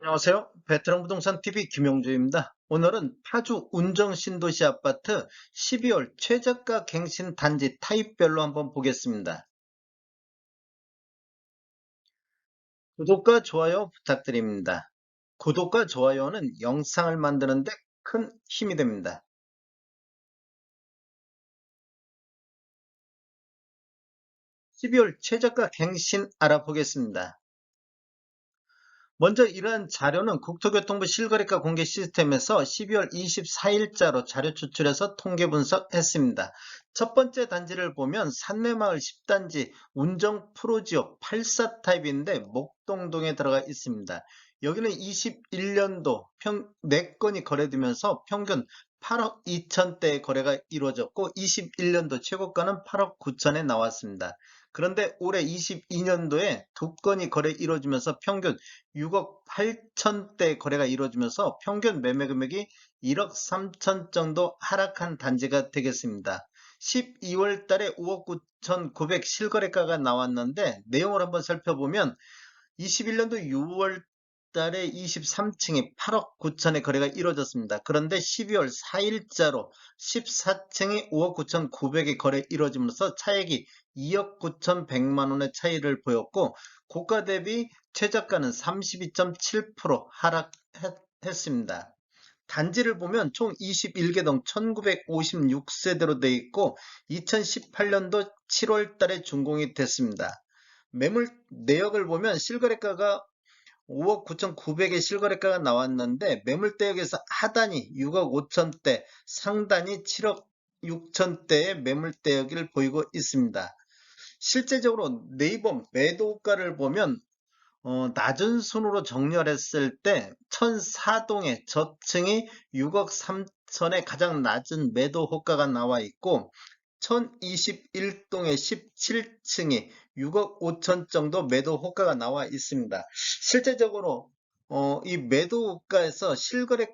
안녕하세요. 베테랑 부동산 TV 김용주입니다. 오늘은 파주 운정 신도시 아파트 12월 최저가 갱신 단지 타입별로 한번 보겠습니다. 구독과 좋아요 부탁드립니다. 구독과 좋아요는 영상을 만드는데 큰 힘이 됩니다. 12월 최저가 갱신 알아보겠습니다. 먼저 이러한 자료는 국토교통부 실거래가 공개 시스템에서 12월 24일자로 자료 추출해서 통계 분석했습니다. 첫 번째 단지를 보면 산내마을 10단지 운정 프로지오 84 타입인데 목동동에 들어가 있습니다. 여기는 21년도 4건이 거래되면서 평균 8억 2천대의 거래가 이루어졌고 21년도 최고가는 8억 9천에 나왔습니다. 그런데 올해 22년도에 2건이 거래 이루어지면서 평균 6억 8천대 거래가 이루어지면서 평균 매매 금액이 1억 3천 정도 하락한 단지가 되겠습니다. 12월 달에 5억 9천 9백 실거래가가 나왔는데 내용을 한번 살펴보면 21년도 6월 달에 23층이 8억 9천에 거래가 이루어졌습니다. 그런데 12월 4일자로 14층이 5억 9천 9백에 거래 이루어지면서 차액이 2억 9천 100만 원의 차이를 보였고 고가 대비 최저가는 32.7% 하락했습니다. 단지를 보면 총 21개동 1956세대로 되어 있고 2018년도 7월 달에 준공이 됐습니다. 매물 내역을 보면 실거래가가 5억 9,900의 실거래가가 나왔는데 매물대역에서 하단이 6억 5천대, 상단이 7억 6천대의 매물대역을 보이고 있습니다. 실제적으로 네이버 매도가를 보면 낮은 순으로 정렬했을 때 1004동의 저층이 6억 3천의 가장 낮은 매도 호가가 나와 있고 1021동의 17층이 6억 5천 정도 매도 호가가 나와 있습니다. 실제적으로 이 매도 호가에서 실거래가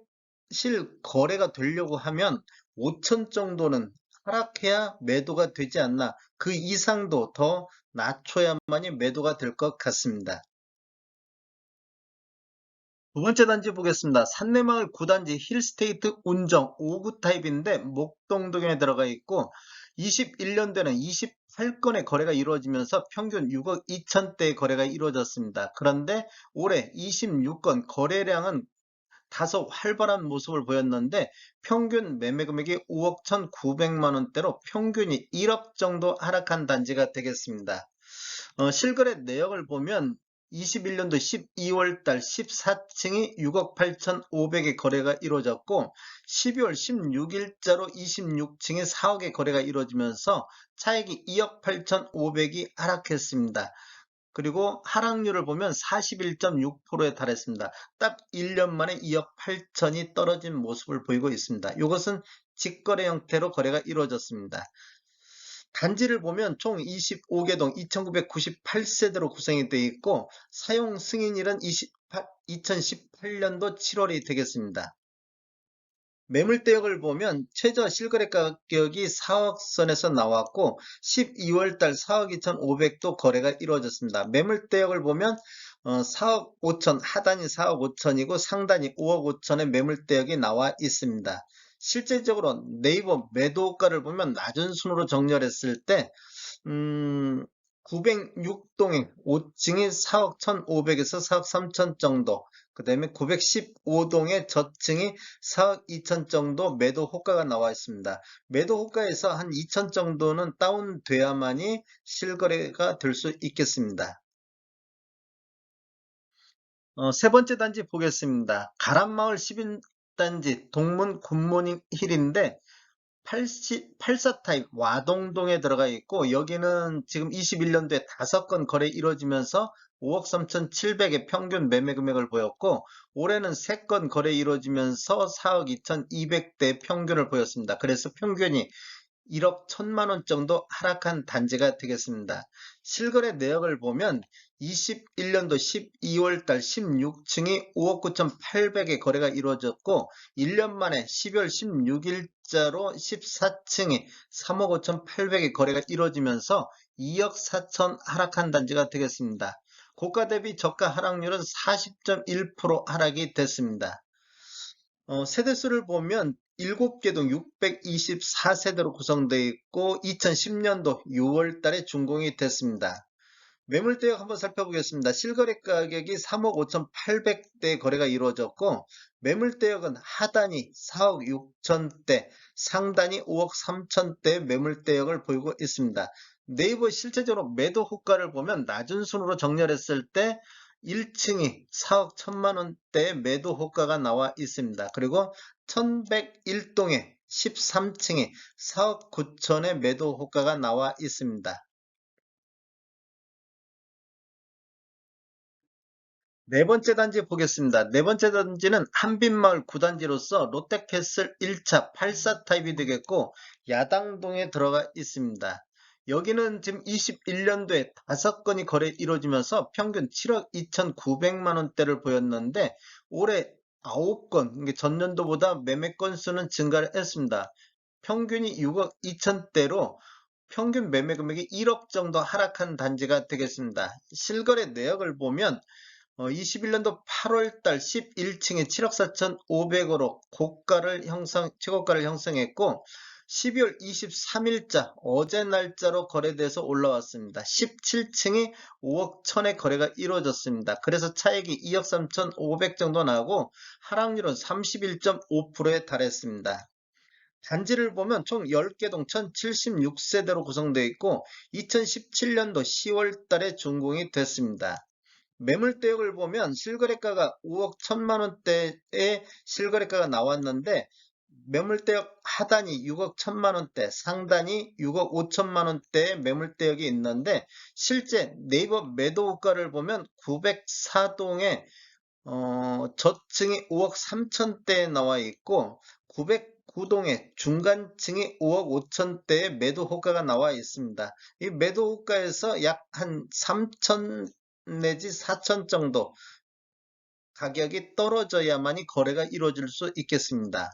되려고 하면 5천 정도는 하락해야 매도가 되지 않나. 그 이상도 더 낮춰야만이 매도가 될 것 같습니다. 두 번째 단지 보겠습니다. 산내마을 9단지 힐스테이트 운정 5구 타입인데 목동동에 들어가 있고 21년도에는 28건의 거래가 이루어지면서 평균 6억 2천대의 거래가 이루어졌습니다. 그런데 올해 26건 거래량은 다소 활발한 모습을 보였는데 평균 매매 금액이 5억 1,900만 원대로 평균이 1억 정도 하락한 단지가 되겠습니다. 실거래 내역을 보면 21년도 12월 달 14층이 6억 8,500의 거래가 이루어졌고 12월 16일자로 26층이 4억의 거래가 이루어지면서 차액이 2억 8,500이 하락했습니다. 그리고 하락률을 보면 41.6%에 달했습니다. 딱 1년 만에 2억 8천이 떨어진 모습을 보이고 있습니다. 이것은 직거래 형태로 거래가 이루어졌습니다. 단지를 보면 총 25개동 2998세대로 구성이 되어 있고 사용 승인일은 2018년도 7월이 되겠습니다. 매물대역을 보면 최저 실거래 가격이 4억 선에서 나왔고 12월 달 4억 2,500도 거래가 이루어졌습니다. 매물대역을 보면 4억 5천, 하단이 4억 5천이고 상단이 5억 5천의 매물대역이 나와 있습니다. 실제적으로 네이버 매도가를 보면 낮은 순으로 정렬했을 때 906동의 5층이 4억 1,500에서 4억 3천 정도, 그 다음에 915동의 저층이 4억 2천 정도 매도 호가가 나와 있습니다. 매도 호가에서 한 2천 정도는 다운돼야만이 실거래가 될 수 있겠습니다. 세 번째 단지 보겠습니다. 가란마을 11단지 동문 굿모닝 힐인데 84 타입 와동동에 들어가 있고 여기는 지금 21년도에 5건 거래 이루어지면서 5억 3,700의 평균 매매 금액을 보였고 올해는 3건 거래 이루어지면서 4억 2,200대 평균을 보였습니다. 그래서 평균이 1억 1천만 원 정도 하락한 단지가 되겠습니다. 실거래 내역을 보면 21년도 12월 달 16층이 5억 9,800의 거래가 이루어졌고 1년 만에 12월 16일자로 14층이 3억 5,800의 거래가 이루어지면서 2억 4천 하락한 단지가 되겠습니다. 고가 대비 저가 하락률은 40.1% 하락이 됐습니다. 세대수를 보면 7개 동 624세대로 구성되어 있고 2010년도 6월 달에 준공이 됐습니다. 매물대역 한번 살펴보겠습니다. 실거래 가격이 3억 5,800대 거래가 이루어졌고 매물대역은 하단이 4억 6천대, 상단이 5억 3천대 매물대역을 보이고 있습니다. 네이버 실제적으로 매도 호가를 보면 낮은 순으로 정렬했을 때 1층이 4억 1천만 원대 매도 호가가 나와 있습니다. 그리고 1101동에 13층이 4억 9천의 매도 호가가 나와 있습니다. 네 번째 단지 보겠습니다. 네 번째 단지는 한빛마을 9단지로서 롯데캐슬 1차 84 타입이 되겠고 야당동에 들어가 있습니다. 여기는 지금 21년도에 5건이 거래 이루어지면서 평균 7억 2,900만 원대를 보였는데 올해 9건, 전년도보다 매매 건수는 증가를 했습니다. 평균이 6억 2천대로 평균 매매 금액이 1억 정도 하락한 단지가 되겠습니다. 실거래 내역을 보면 21년도 8월달 11층에 7억 4,500으로 최고가를 형성했고 12월 23일자 어제 날짜로 거래돼서 올라왔습니다. 17층이 5억 1천에 거래가 이루어졌습니다. 그래서 차익이 2억 3,500 정도 나고 하락률은 31.5%에 달했습니다. 단지를 보면 총 10개 동 1076세대로 구성되어 있고 2017년도 10월 달에 준공이 됐습니다. 매물대역을 보면 실거래가가 5억 1천만 원대의 실거래가가 나왔는데 매물대역 하단이 6억 1천만 원대, 상단이 6억 5천만 원대의 매물대역이 있는데 실제 네이버 매도가를 보면 904동에 저층이 5억 3천대에 나와 있고 909동에 중간층이 5억 5천대의 매도 호가가 나와 있습니다. 이 매도 호가에서 약 한 3천 내지 4천 정도 가격이 떨어져야만이 거래가 이루어질 수 있겠습니다.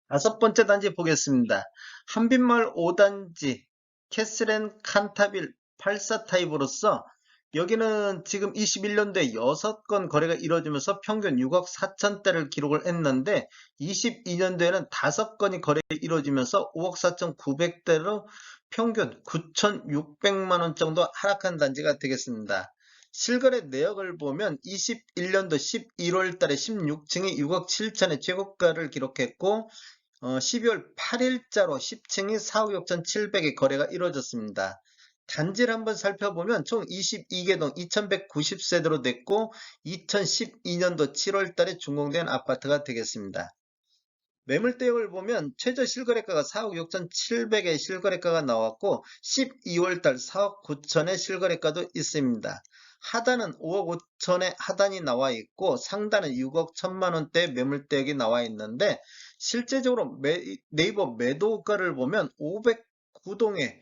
다섯 번째 단지 보겠습니다. 한빛마을 5단지 캐슬앤 칸타빌 84 타입으로서 여기는 지금 21년도에 6건 거래가 이루어지면서 평균 6억 4천대를 기록을 했는데 22년도에는 5건이 거래 이루어지면서 5억 4천9백대로 평균 9,600만 원 정도 하락한 단지가 되겠습니다. 실거래 내역을 보면 21년도 11월 달에 16층이 6억 7천의 최고가를 기록했고 12월 8일자로 10층이 4억 6천7백의 거래가 이루어졌습니다. 단지를 한번 살펴보면 총 22개 동 2190세대로 됐고 2012년도 7월 달에 준공된 아파트가 되겠습니다. 매물대역을 보면 최저 실거래가가 4억 6천7백의 실거래가가 나왔고 12월 달 4억 9천의 실거래가도 있습니다. 하단은 5억 5천의 하단이 나와 있고 상단은 6억 1천만 원대 매물대역이 나와 있는데 실제적으로 네이버 매도가를 보면 509동에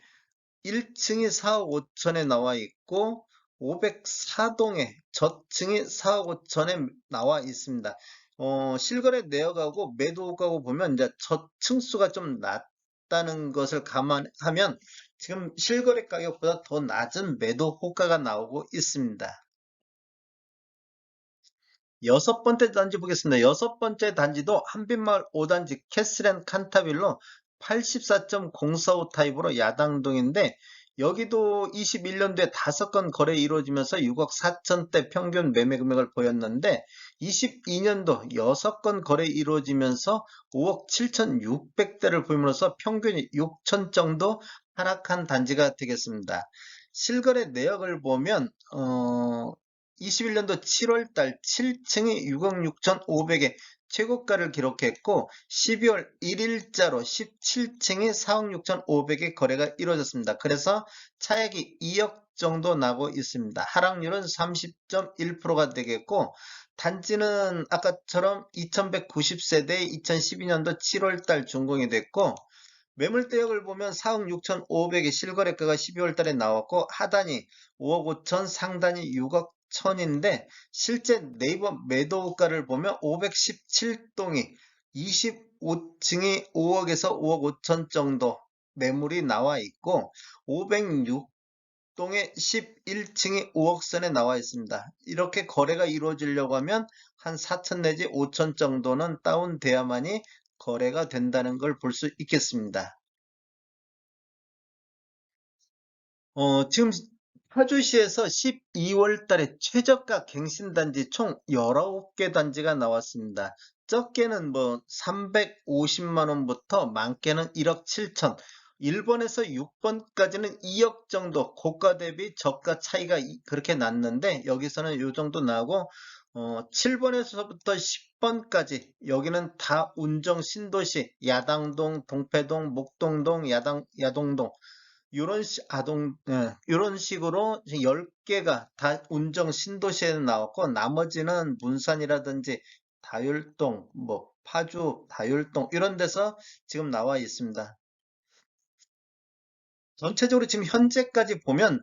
1층이 4억 5천에 나와 있고 504동에 저층이 4억 5천에 나와 있습니다. 실거래 내역하고 매도가고 보면 이제 저층수가 좀 낮다는 것을 감안하면 지금 실거래 가격보다 더 낮은 매도 호가가 나오고 있습니다. 여섯 번째 단지 보겠습니다. 여섯 번째 단지도 한빛마을 5단지 캐슬앤 칸타빌로 84.045 타입으로 야당동인데 여기도 21년도에 5건 거래 이루어지면서 6억 4천대 평균 매매 금액을 보였는데 22년도 6건 거래 이루어지면서 5억 7,600대를 보임으로써 평균이 6천 정도 하락한 단지가 되겠습니다. 실거래 내역을 보면 21년도 7월 달 7층이 6억 6,500에 최고가를 기록했고 12월 1일자로 17층이 4억 6,500에 거래가 이루어졌습니다. 그래서 차액이 2억 정도 나고 있습니다. 하락률은 30.1%가 되겠고 단지는 아까처럼 2190세대 2012년도 7월 달 준공이 됐고 매물대역을 보면 4억 6,500의 실거래가가 12월 달에 나왔고 하단이 5억 5천, 상단이 6억 1천인데 실제 네이버 매도가를 보면 517동이 25층이 5억에서 5억 5천 정도 매물이 나와 있고 506동이 목동에 11층이 5억 선에 나와 있습니다. 이렇게 거래가 이루어지려고 하면 한 4천 내지 5천 정도는 다운돼야만이 거래가 된다는 걸 볼 수 있겠습니다. 지금 파주시에서 12월 달에 최저가 갱신단지 총 19개 단지가 나왔습니다. 적게는 뭐 350만 원부터 많게는 1억 7천, 1번에서 6번까지는 2억 정도 고가 대비 저가 차이가 그렇게 났는데 여기서는 이 정도 나고 7번에서부터 10번까지 여기는 다 운정 신도시 야당동, 동패동, 목동동, 야동동 이런 식으로 10개가 다 운정 신도시에 나왔고 나머지는 문산이라든지 다율동, 뭐 파주, 다율동 이런 데서 지금 나와 있습니다. 전체적으로 지금 현재까지 보면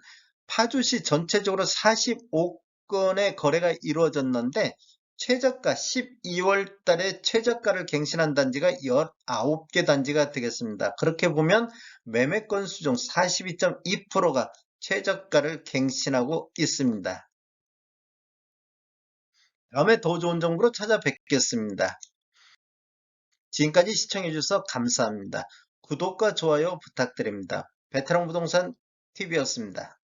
파주시 전체적으로 45건의 거래가 이루어졌는데 최저가 12월 달에 최저가를 갱신한 단지가 19개 단지가 되겠습니다. 그렇게 보면 매매 건수 중 42.2%가 최저가를 갱신하고 있습니다. 다음에 더 좋은 정보로 찾아뵙겠습니다. 지금까지 시청해주셔서 감사합니다. 구독과 좋아요 부탁드립니다. 베테랑 부동산 TV였습니다.